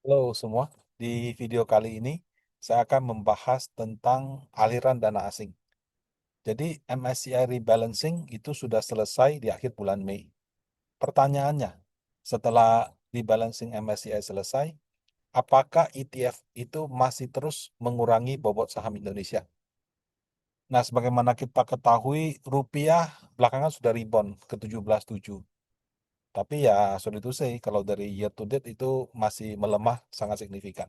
Halo semua, di video kali ini saya akan membahas tentang aliran dana asing. Jadi MSCI rebalancing itu sudah selesai di akhir bulan Mei. Pertanyaannya, setelah rebalancing MSCI selesai, apakah ETF itu masih terus mengurangi bobot saham Indonesia? Nah, sebagaimana kita ketahui, rupiah belakangan sudah rebound ke 17,7. Tapi ya, sorry to say, kalau dari year to date itu masih melemah sangat signifikan.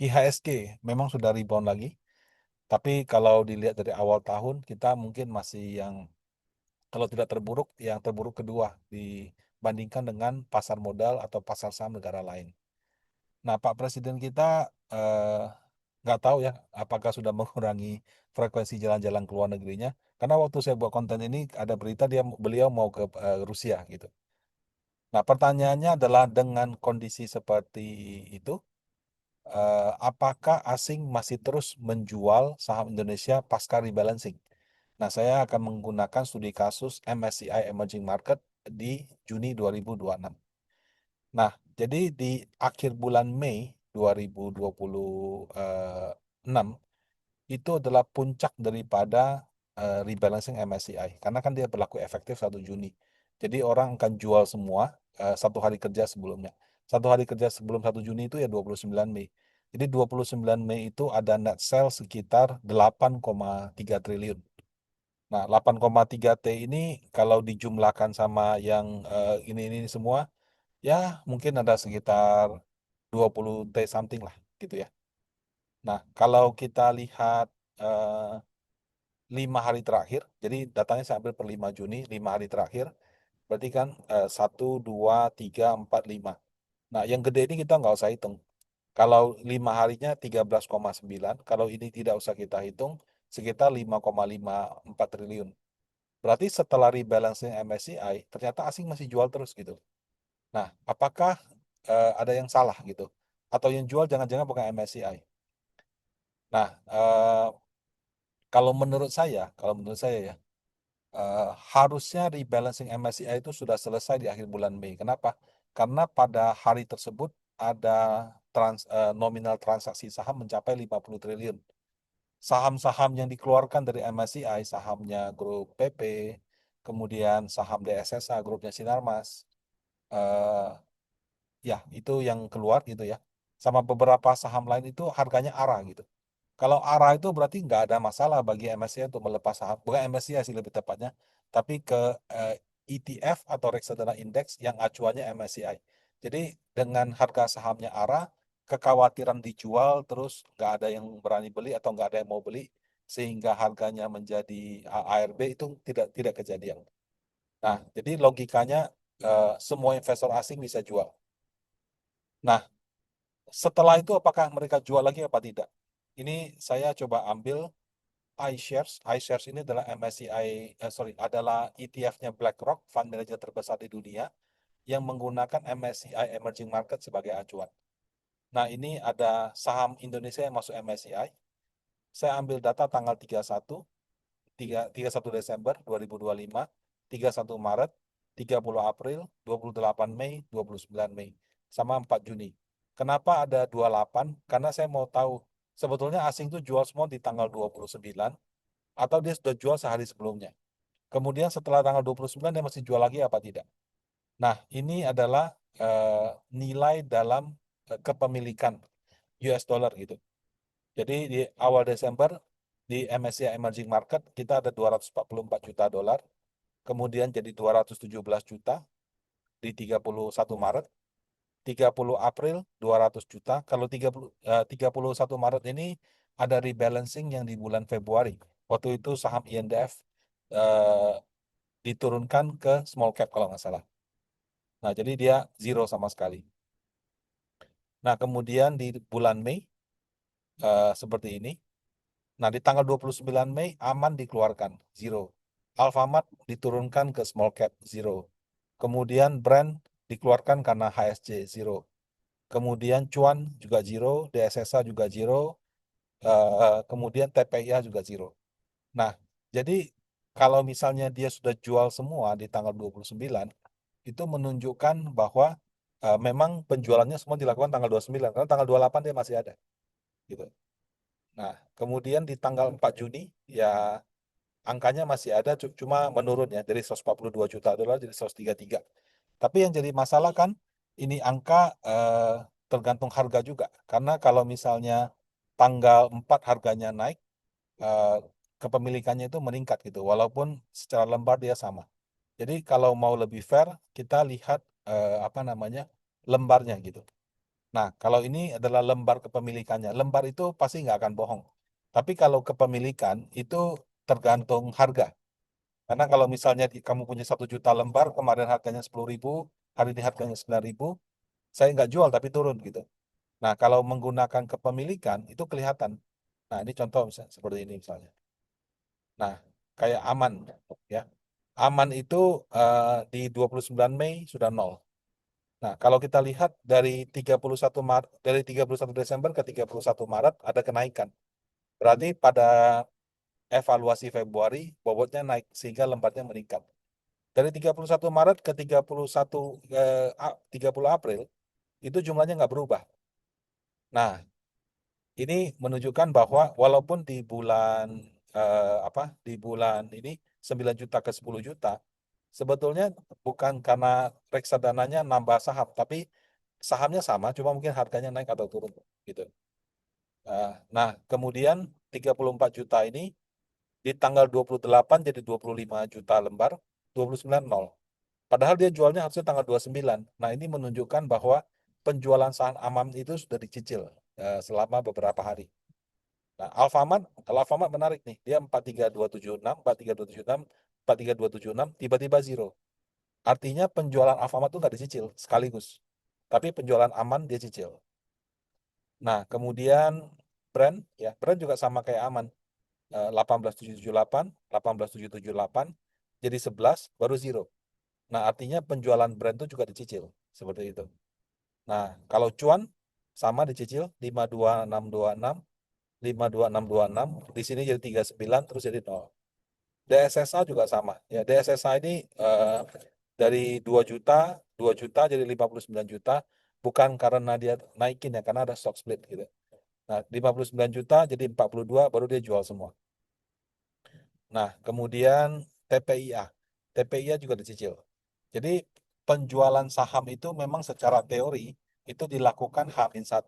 IHSG memang sudah rebound lagi, tapi kalau dilihat dari awal tahun, kita mungkin masih yang, kalau tidak terburuk, yang terburuk kedua dibandingkan dengan pasar modal atau pasar saham negara lain. Nah, Pak Presiden kita eh, nggak tahu ya, apakah sudah mengurangi frekuensi jalan-jalan ke luar negerinya. Karena waktu saya buat konten ini, ada berita beliau mau ke Rusia gitu. Nah, pertanyaannya adalah dengan kondisi seperti itu, apakah asing masih terus menjual saham Indonesia pasca rebalancing? Nah, saya akan menggunakan studi kasus MSCI Emerging Market di Juni 2026. Nah, jadi di akhir bulan Mei 2026 itu adalah puncak daripada rebalancing MSCI karena kan dia berlaku efektif 1 Juni. Jadi orang akan jual semua 1 hari kerja sebelumnya. 1 hari kerja sebelum 1 Juni itu ya 29 Mei. Jadi 29 Mei itu ada net sale sekitar 8,3 triliun. Nah, 8,3 T ini kalau dijumlahkan sama yang ini semua, ya mungkin ada sekitar 20 T something lah gitu ya. Nah, kalau kita lihat eh, 5 hari terakhir, jadi datanya saya ambil per 5 Juni, 5 hari terakhir, berarti kan 1, 2, 3, 4, 5. Nah, yang gede ini kita nggak usah hitung. Kalau 5 harinya 13,9, kalau ini tidak usah kita hitung, sekitar 5,54 triliun. Berarti setelah rebalancing MSCI, ternyata asing masih jual terus gitu. Nah, apakah ada yang salah gitu? Atau yang jual jangan-jangan bukan MSCI? Nah, kalau menurut saya ya, harusnya rebalancing MSCI itu sudah selesai di akhir bulan Mei. Kenapa? Karena pada hari tersebut ada nominal transaksi saham mencapai 50 triliun. Saham-saham yang dikeluarkan dari MSCI, sahamnya grup PP, kemudian saham DSSA, grupnya Sinarmas, eh, ya itu yang keluar gitu ya. Sama beberapa saham lain itu harganya arah gitu. Kalau arah itu berarti nggak ada masalah bagi MSCI untuk melepas saham, bukan MSCI sih lebih tepatnya, tapi ke eh, ETF atau reksadana indeks yang acuannya MSCI. Jadi dengan harga sahamnya arah, kekhawatiran dijual terus nggak ada yang berani beli atau nggak ada yang mau beli sehingga harganya menjadi ARB itu tidak tidak kejadian. Nah, jadi logikanya semua investor asing bisa jual. Nah, setelah itu apakah mereka jual lagi apa tidak? Ini saya coba ambil iShares. iShares ini adalah adalah ETF-nya BlackRock, fund manager terbesar di dunia, yang menggunakan MSCI Emerging Market sebagai acuan. Nah, ini ada saham Indonesia yang masuk MSCI. Saya ambil data tanggal 31 Desember 2025, 31 Maret, 30 April, 28 Mei, 29 Mei, sama 4 Juni. Kenapa ada 28? Karena saya mau tahu, sebetulnya asing itu jual semua di tanggal 29, atau dia sudah jual sehari sebelumnya. Kemudian setelah tanggal 29 dia masih jual lagi apa tidak. Nah, ini adalah nilai dalam kepemilikan US dollar gitu. Jadi di awal Desember di MSCI Emerging Market kita ada 244 juta dolar, kemudian jadi 217 juta di 31 Maret, 30 April 200 juta. Kalau 31 Maret ini ada rebalancing yang di bulan Februari. Waktu itu saham INDF eh, diturunkan ke small cap kalau nggak salah. Nah, jadi dia zero sama sekali. Nah, kemudian di bulan Mei seperti ini. Nah, di tanggal 29 Mei Aman dikeluarkan, zero. Alfamart diturunkan ke small cap, zero. Kemudian Brand dikeluarkan karena HSC, zero. Kemudian Cuan juga zero, DSSA juga zero, kemudian TPIA juga zero. Nah, jadi kalau misalnya dia sudah jual semua di tanggal 29, itu menunjukkan bahwa memang penjualannya semua dilakukan tanggal 29, karena tanggal 28 dia masih ada gitu. Nah, kemudian di tanggal 4 Juni ya angkanya masih ada, cuma menurun ya dari 142 juta dolar jadi 133. Tapi yang jadi masalah kan ini angka tergantung harga juga. Karena kalau misalnya tanggal 4 harganya naik, eh, kepemilikannya itu meningkat gitu, walaupun secara lembar dia sama. Jadi kalau mau lebih fair, kita lihat apa namanya lembarnya gitu. Nah, kalau ini adalah lembar kepemilikannya. Lembar itu pasti nggak akan bohong. Tapi kalau kepemilikan itu tergantung harga. Karena kalau misalnya kamu punya 1 juta lembar, kemarin harganya 10.000, hari ini harganya 9.000, saya nggak jual tapi turun gitu. Nah, kalau menggunakan kepemilikan itu kelihatan. Nah, ini contoh misalnya, seperti ini misalnya. Nah, kayak aman ya. Aman itu di 29 Mei sudah nol. Nah, kalau kita lihat dari 31 Maret, dari 31 Desember ke 31 Maret ada kenaikan. Berarti pada evaluasi Februari bobotnya naik sehingga lembarnya meningkat. Dari 31 Maret ke 30 April itu jumlahnya nggak berubah. Nah, ini menunjukkan bahwa walaupun di bulan di bulan ini 9 juta ke 10 juta, sebetulnya bukan karena reksadananya nambah saham, tapi sahamnya sama, cuma mungkin harganya naik atau turun gitu. Nah, kemudian 34 juta ini di tanggal 28 jadi 25 juta lembar, 29 nol. Padahal dia jualnya harusnya tanggal 29. Nah, ini menunjukkan bahwa penjualan saham aman itu sudah dicicil selama beberapa hari. Nah, Alfamart menarik nih. Dia 43276, 43276, 43276, tiba-tiba zero. Artinya penjualan Alfamart itu nggak dicicil sekaligus. Tapi penjualan aman dia cicil. Nah, kemudian brand juga sama kayak aman. 18.778, 18.778, jadi 11, baru zero. Nah, artinya penjualan brand itu juga dicicil. Seperti itu. Nah, kalau cuan, sama dicicil, 52626, 52626, di sini jadi 39, terus jadi 0. DSSA juga sama. Ya, DSSA ini dari 2 juta, 2 juta jadi 59 juta, bukan karena dia naikin ya, karena ada stock split gitu. Nah, 59 juta jadi 42, baru dia jual semua. Nah, kemudian TPIA. TPIA juga dicicil. Jadi penjualan saham itu memang secara teori itu dilakukan H-1.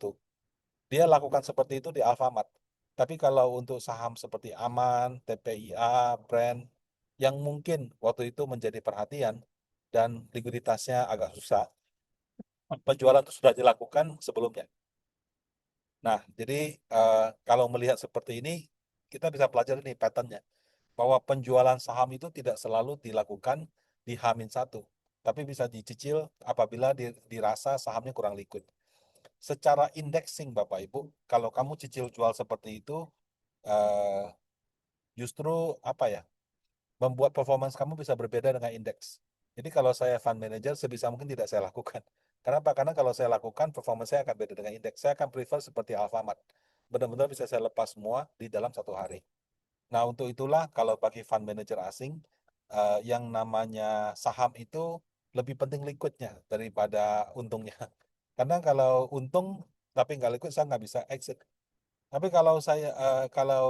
Dia lakukan seperti itu di Alfamart. Tapi kalau untuk saham seperti Aman, TPIA, Brand, yang mungkin waktu itu menjadi perhatian dan likuiditasnya agak susah, penjualan itu sudah dilakukan sebelumnya. Nah, jadi kalau melihat seperti ini, kita bisa pelajari nih patternnya. Bahwa penjualan saham itu tidak selalu dilakukan di H-1, tapi bisa dicicil apabila dirasa sahamnya kurang liquid. Secara indexing Bapak Ibu, kalau kamu cicil jual seperti itu, eh, justru apa ya, membuat performance kamu bisa berbeda dengan indeks. Jadi kalau saya fund manager, sebisa mungkin tidak saya lakukan. Kenapa? Karena kalau saya lakukan, performance saya akan beda dengan indeks. Saya akan prefer seperti Alfamart. Benar-benar bisa saya lepas semua di dalam 1 hari. Nah, untuk itulah kalau bagi fund manager asing, yang namanya saham itu lebih penting liquidnya daripada untungnya. Karena kalau untung tapi nggak liquid, saya nggak bisa exit. Tapi kalau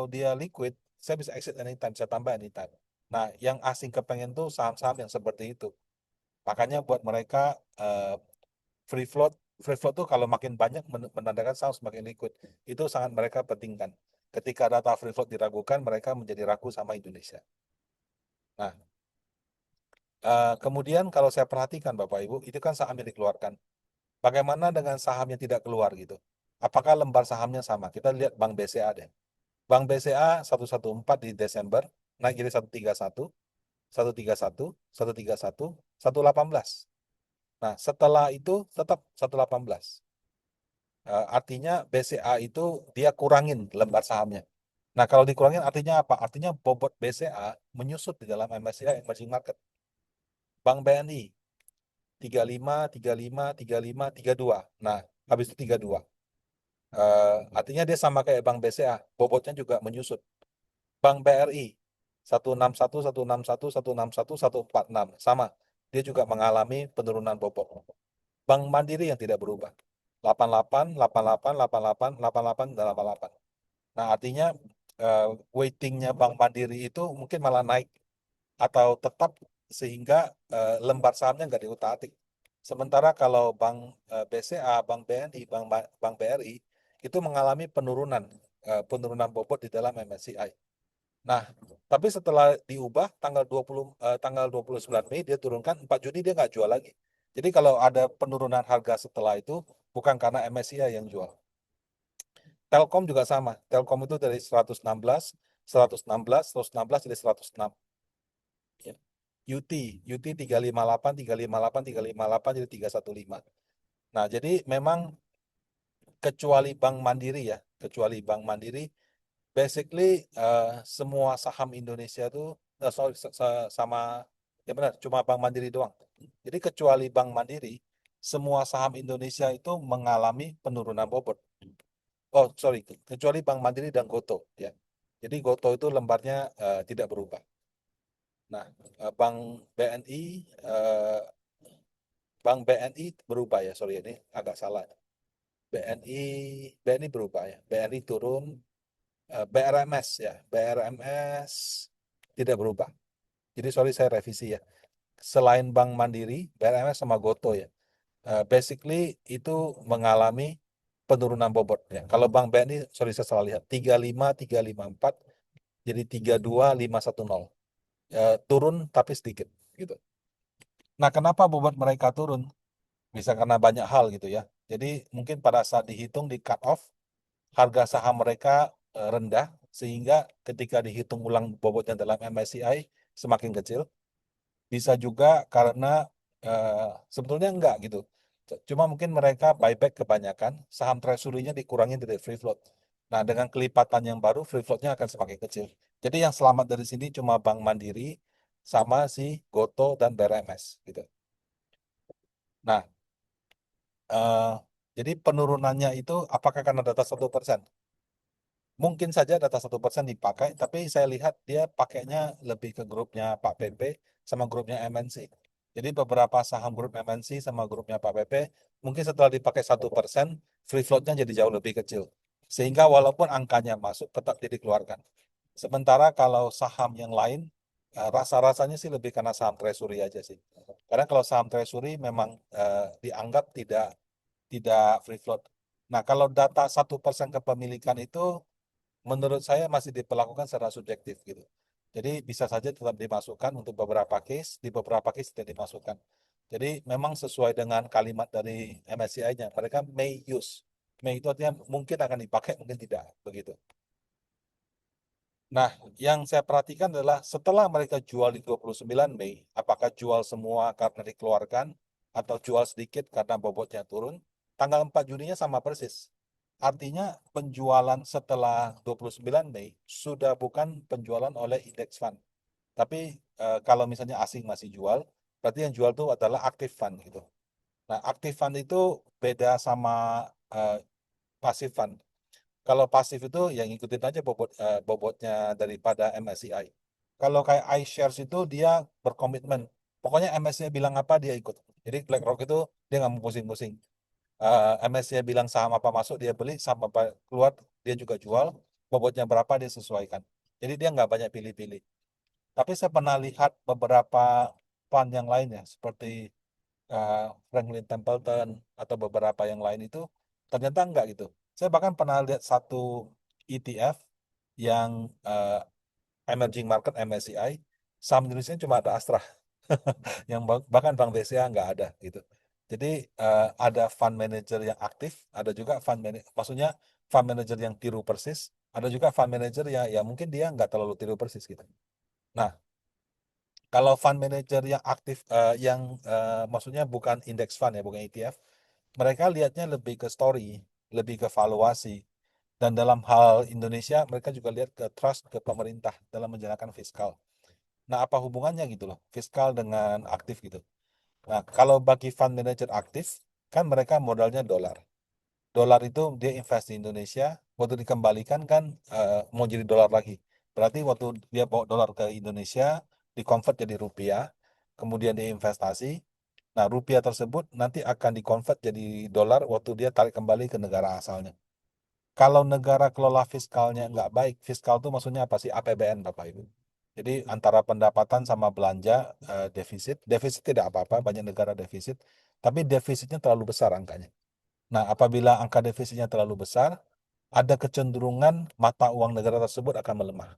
dia liquid, saya bisa exit anytime, saya tambah anytime. Nah, yang asing kepengen tuh saham-saham yang seperti itu. Makanya buat mereka eh, free float, free float tuh kalau makin banyak menandakan saham semakin liquid. Itu sangat mereka pentingkan. Ketika data free float diragukan, mereka menjadi ragu sama Indonesia. Nah, kemudian kalau saya perhatikan Bapak Ibu, itu kan saham yang dikeluarkan. Bagaimana dengan saham yang tidak keluar gitu? Apakah lembar sahamnya sama? Kita lihat Bank BCA deh. Bank BCA 114 di Desember, naik jadi 131, 131, 131, 118. Nah, setelah itu tetap 118. Artinya BCA itu dia kurangin lembar sahamnya. Nah, kalau dikurangin artinya apa? Artinya bobot BCA menyusut di dalam MSCI Emerging Market. Bank BNI 35, 35, 35, 32. Nah, habis itu 32. Artinya dia sama kayak Bank BCA, bobotnya juga menyusut. Bank BRI 161, 161, 161, 146. Sama. Dia juga mengalami penurunan bobot. Bank Mandiri yang tidak berubah. 88, 88, 88, 88, dan 88. Nah, artinya weightingnya Bank Mandiri itu mungkin malah naik atau tetap sehingga lembar sahamnya nggak diutak-atik. Sementara kalau Bank BCA, Bank BNI, Bank BRI itu mengalami penurunan bobot di dalam MSCI. Nah, tapi setelah diubah tanggal 29 Mei dia turunkan, 4 Juni dia nggak jual lagi. Jadi kalau ada penurunan harga setelah itu bukan karena MSCI yang jual. Telkom juga sama. Telkom itu dari 116, 116, 116 jadi 106. Ya. UT 358, 358, 358 jadi 315. Nah, jadi memang kecuali Bank Mandiri ya, kecuali Bank Mandiri, basically semua saham Indonesia itu sama ya benar, cuma Bank Mandiri doang. Jadi kecuali Bank Mandiri, semua saham Indonesia itu mengalami penurunan bobot. Oh, sorry, kecuali Bank Mandiri dan Goto ya. Jadi Goto itu lembarnya tidak berubah. Nah, Bank BNI Bank BNI berubah ya, sorry ini agak salah. BNI berubah ya. BNI turun, BRMS ya, BRMS tidak berubah. Jadi sorry saya revisi ya. Selain Bank Mandiri, BRMS sama Goto ya. Basically itu mengalami penurunan bobot ya. Kalau Bank BNI, sorry saya salah lihat, 35, 354 jadi 32510. Turun tapi sedikit gitu. Nah, kenapa bobot mereka turun? Bisa karena banyak hal gitu ya. Jadi mungkin pada saat dihitung di cut off, harga saham mereka rendah sehingga ketika dihitung ulang bobotnya dalam MSCI semakin kecil. Bisa juga karena sebetulnya enggak gitu. Cuma mungkin mereka buyback kebanyakan, saham treasury-nya dikurangin dari free float. Nah, dengan kelipatan yang baru, free float-nya akan semakin kecil. Jadi yang selamat dari sini cuma Bank Mandiri sama si Goto dan BRMS gitu. Nah, eh, jadi penurunannya itu apakah karena data 1%? Mungkin saja data 1% dipakai, tapi saya lihat dia pakainya lebih ke grupnya Pak PP sama grupnya MNC. Jadi beberapa saham grup MNC sama grupnya Pak PP, mungkin setelah dipakai 1%, free float-nya jadi jauh lebih kecil. Sehingga walaupun angkanya masuk, tetap dikeluarkan. Sementara kalau saham yang lain, rasa-rasanya sih lebih karena saham treasury aja sih. Karena kalau saham treasury memang dianggap tidak free float. Nah, kalau data 1% kepemilikan itu menurut saya masih diperlakukan secara subjektif gitu. Jadi bisa saja tetap dimasukkan untuk beberapa case, di beberapa case tidak dimasukkan. Jadi memang sesuai dengan kalimat dari MSCI-nya, mereka may use. May itu artinya mungkin akan dipakai, mungkin tidak, begitu. Nah, yang saya perhatikan adalah setelah mereka jual di 29 Mei, apakah jual semua karena dikeluarkan atau jual sedikit karena bobotnya turun, tanggal 4 Juninya sama persis. Artinya penjualan setelah 29 Mei sudah bukan penjualan oleh index fund. Tapi kalau misalnya asing masih jual, berarti yang jual itu adalah active fund gitu. Nah, active fund itu beda sama eh, passive fund. Kalau pasif itu yang ngikutin aja bobotnya daripada MSCI. Kalau kayak iShares itu dia berkomitmen. Pokoknya MSCI bilang apa dia ikut. Jadi BlackRock itu dia nggak mau pusing-pusing. MSCI bilang saham apa masuk dia beli, saham apa keluar dia juga jual. Bobotnya berapa dia sesuaikan. Jadi dia nggak banyak pilih-pilih. Tapi saya pernah lihat beberapa fund yang lainnya seperti Franklin Templeton atau beberapa yang lain itu ternyata enggak gitu. Saya bahkan pernah lihat satu ETF yang emerging market MSCI, saham Indonesia cuma ada Astra, yang bahkan Bank BCA nggak ada gitu. Jadi ada fund manager yang aktif, ada juga maksudnya fund manager yang tiru persis, ada juga fund manager yang ya mungkin dia nggak terlalu tiru persis gitu. Nah, kalau fund manager yang aktif, maksudnya bukan index fund ya, bukan ETF, mereka lihatnya lebih ke story, lebih ke valuasi. Dan dalam hal Indonesia, mereka juga lihat ke trust ke pemerintah dalam menjalankan fiskal. Nah, apa hubungannya gitu loh, fiskal dengan aktif gitu. Nah, kalau bagi fund manager aktif, kan mereka modalnya dolar. Dolar itu dia invest di Indonesia, waktu dikembalikan kan mau jadi dolar lagi. Berarti waktu dia bawa dolar ke Indonesia, dikonvert jadi rupiah, kemudian dia investasi, Nah, rupiah tersebut nanti akan dikonvert jadi dolar waktu dia tarik kembali ke negara asalnya. Kalau negara kelola fiskalnya nggak baik, fiskal itu maksudnya apa sih? APBN, Bapak Ibu. Jadi antara pendapatan sama belanja defisit, defisit tidak apa-apa, banyak negara defisit, tapi defisitnya terlalu besar angkanya. Nah, apabila angka defisitnya terlalu besar, ada kecenderungan mata uang negara tersebut akan melemah.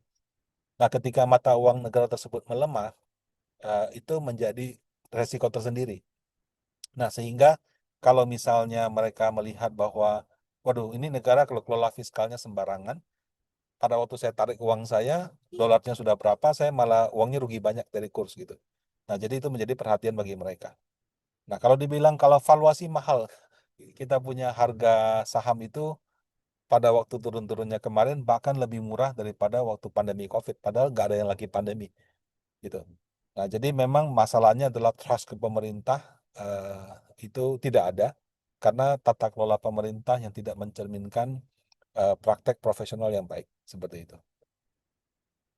Nah, ketika mata uang negara tersebut melemah, itu menjadi resiko tersendiri. Nah, sehingga kalau misalnya mereka melihat bahwa, waduh, ini negara kalau kelola fiskalnya sembarangan, pada waktu saya tarik uang saya, dolarnya sudah berapa, saya malah uangnya rugi banyak dari kurs gitu. Nah, jadi itu menjadi perhatian bagi mereka. Nah, kalau dibilang kalau valuasi mahal, kita punya harga saham itu pada waktu turun-turunnya kemarin bahkan lebih murah daripada waktu pandemi COVID, padahal nggak ada yang lagi pandemi gitu. Nah, jadi memang masalahnya adalah trust ke pemerintah itu tidak ada karena tata kelola pemerintah yang tidak mencerminkan praktek profesional yang baik seperti itu.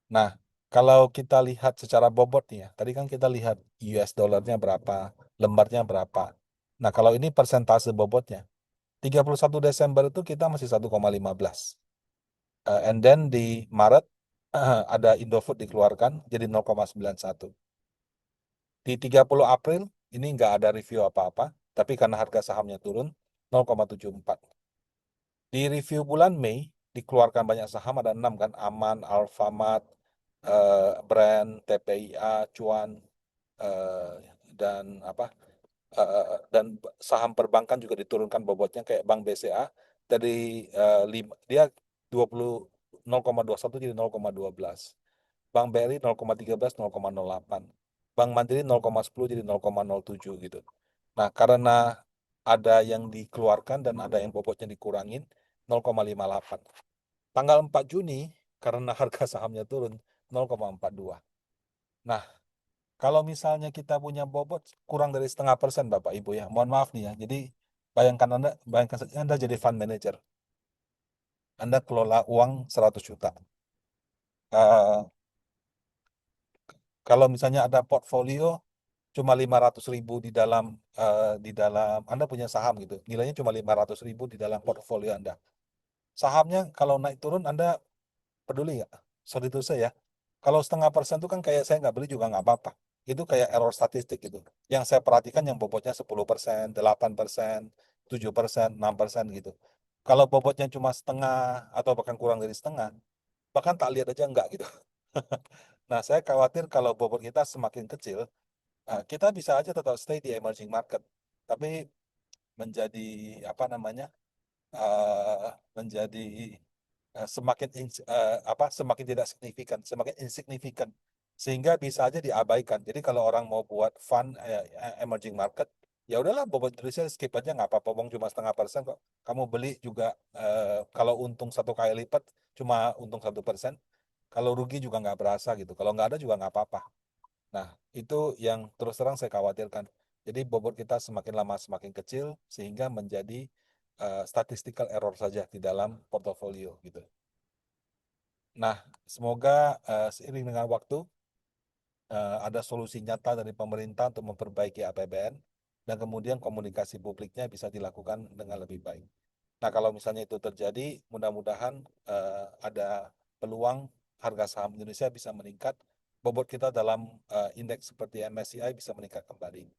Nah, kalau kita lihat secara bobot nih ya, tadi kan kita lihat US dollarnya berapa, lembarnya berapa. Nah, kalau ini persentase bobotnya, 31 Desember itu kita masih 1,15. And then di Maret ada Indofood dikeluarkan jadi 0,91. Di 30 April ini nggak ada review apa-apa, tapi karena harga sahamnya turun 0,74. Di review bulan Mei dikeluarkan banyak saham, ada 6 kan, Aman, Alfamart, Brand, TPIA, Cuan, eh, dan apa dan saham perbankan juga diturunkan bobotnya kayak Bank BCA dari dia 20 0,21 jadi 0,12. Bank BRI 0,13 0,08. Bank Mandiri 0,10 jadi 0,07 gitu. Nah, karena ada yang dikeluarkan dan ada yang bobotnya dikurangin 0,58. Tanggal 4 Juni karena harga sahamnya turun 0,42. Nah, kalau misalnya kita punya bobot kurang dari 0,5% Bapak Ibu ya, mohon maaf nih ya. Jadi bayangkan saja Anda jadi fund manager. Anda kelola uang 100 juta. Eh, kalau misalnya ada portfolio cuma 500.000 di dalam Anda punya saham gitu, nilainya cuma 500.000 di dalam portfolio Anda. Sahamnya kalau naik turun Anda peduli nggak? Sorry itu saya. Kalau 0,5% itu kan kayak saya nggak beli juga nggak apa-apa. Itu kayak error statistik gitu. Yang saya perhatikan yang bobotnya 10%, 8%, 7%, 6% gitu. Kalau bobotnya cuma setengah atau bahkan kurang dari setengah, bahkan tak lihat aja enggak gitu. Nah, saya khawatir kalau bobot kita semakin kecil, kita bisa aja tetap stay di emerging market. Tapi menjadi apa namanya? eh, menjadi semakin tidak signifikan, semakin insignifikan, sehingga bisa aja diabaikan. Jadi kalau orang mau buat fund emerging market, ya udahlah bobot Indonesia skip aja nggak apa-apa, wong cuma 0,5% kok. Kamu beli juga kalau untung 1 kali lipat cuma untung 1%, kalau rugi juga nggak berasa gitu. Kalau nggak ada juga nggak apa-apa. Nah, itu yang terus terang saya khawatirkan. Jadi bobot kita semakin lama semakin kecil sehingga menjadi statistical error saja di dalam portofolio gitu. Nah, semoga seiring dengan waktu ada solusi nyata dari pemerintah untuk memperbaiki APBN dan kemudian komunikasi publiknya bisa dilakukan dengan lebih baik. Nah, kalau misalnya itu terjadi, mudah-mudahan ada peluang harga saham Indonesia bisa meningkat, bobot kita dalam indeks seperti MSCI bisa meningkat kembali.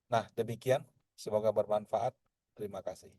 Nah, demikian. Semoga bermanfaat. Terima kasih.